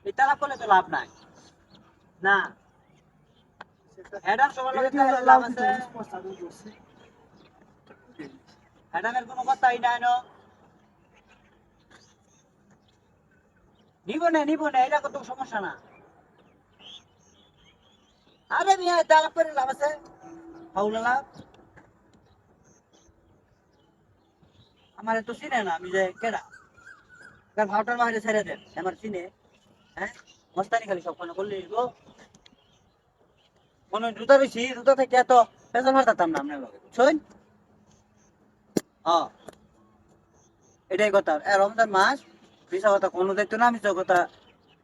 এই তালাক করলে তো লাভ নাই না। হেডার সবার লগে তো লাভ আছে, হেডারের কোনো কথাই নাই ন। নিব না এটা কত সমস্যা না। আরে মিয়া তালাক করে লাভ আছে, হাউলা লাভ। আমার তো চিনে না, আমি যে কেডা তার ভাওটার বাইরে ছেড়ে দেন, আমার চিনে। হ্যাঁ, মস্তানি খালি সব কোনো করলে গো। মনে হয় জুতা রয়েছি, জুতা থেকে এত পেছন মারতাম না আপনার লগে, বুঝছেন? হ্যাঁ, এটাই কথা। রমজান মাস মিশা কথা কোনো যাইতো না, মিশা কথা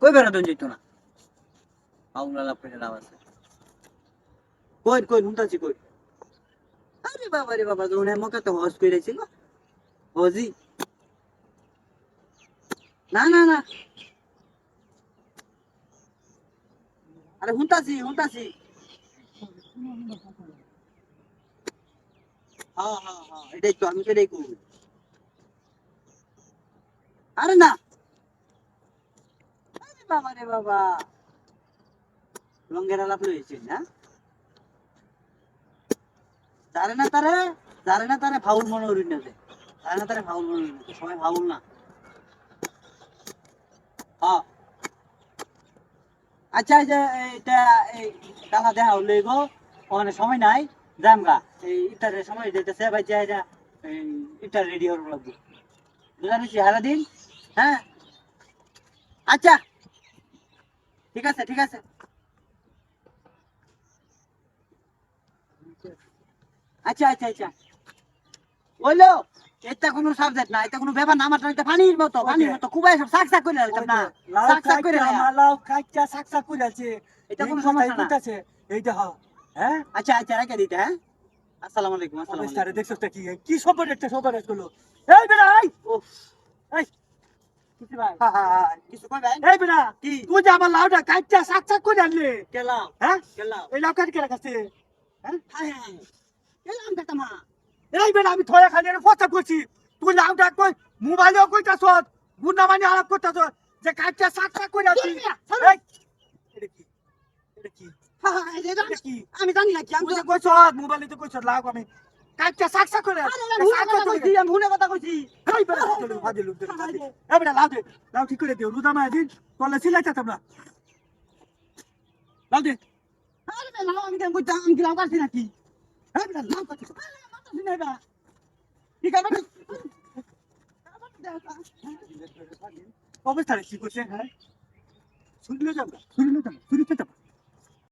কই বেড়াতেন যেত না। আউলা লাভ করে লাভ আছে। কই নুনতাছি কই। আরে বাবা যখন মকে তো হজ কইরাইছি গো, হজি। না, আরে হুনতাছি। হ্যাঁ, এটাই তো, আমি সেটাই কই। আরে না, আরে বাবা রঙের আলাপ হয়েছে না। জানে না তারে ফাউল মনে করি না যে, জানে না তারে ফাউল মনে করি না, সবাই ফাউল না। হ্যাঁ, আচ্ছা এই যে এইটা, এই টাকা দেখা হলো গো, ওখানে সময় নাই, জামগা এই ইফতারের সময় যেতেছে ভাই, যে এটা এই ইফতার রেডি হওয়ার লাগবে, বুঝা নিছি হারা দিন। হ্যাঁ, আচ্ছা ঠিক আছে। আচ্ছা বললো, এটা কোনো সাবজেক্ট না, এটা কোনো ব্যাপার না, আমার এটা পানির মতো খুব সব সাক করে রাখতাম না, সাক করে আমার লাউ কাইটা সাকসাক করে আছে। এটা কোনো সমস্যা না। আছে এইটা হ্যাঁ। হ্যাঁ, আচ্ছা রেখে দিতে। হ্যাঁ, আসসালামু আলাইকুম। অবস্থারে দেখছো কি কি সব একটা সবারে করলো। এই বেটা এই, উফ, এই কিছু ভাই, হা হা হা। কিছু কই ভাই? এই বেটা কি তুই যে আমার লাউটা কাইটা সাকসাক করে আনলে। কেলাম হ্যাঁ, কেলাম এই লাউ কাট করে কাছে। হ্যাঁ, হ্যাঁ কেলাম কাটামা। এই বেটা আমি থয়া খালি এর ফটা করছি। তুই লাউটা কই মোবাইলেও কইতাছ, গুনা মানে আলাপ করতাছ যে কাইটা সাকসাক করে আছি। এই এটা কি, এটা কি, এটা কি? আমি জানি না কি, আমি তুই তো যে কইছ মোবাইলে তো কইছ লাউ আমি কাইটা সাকসাক করে। আমি ভুলে কথা কইছি। এই বেটা চলো ফাদিল উঠতে। এই বেটা লাউ দে, লাউ ঠিক করে দিও রুদা মাই দিন তোলে সিলাইতাম না। লাউ দে। আরে বে লাও, আমি কেন কইতাম, আমি কি লাও কাটছি নাকি? এই বেটা লাও কাটছি, আরে মারতাছি না এবার। ঠিক আছে অবস্থা কি করছে? হ্যাঁ, শুনলে যাও, শুনলে যাও, শুনলে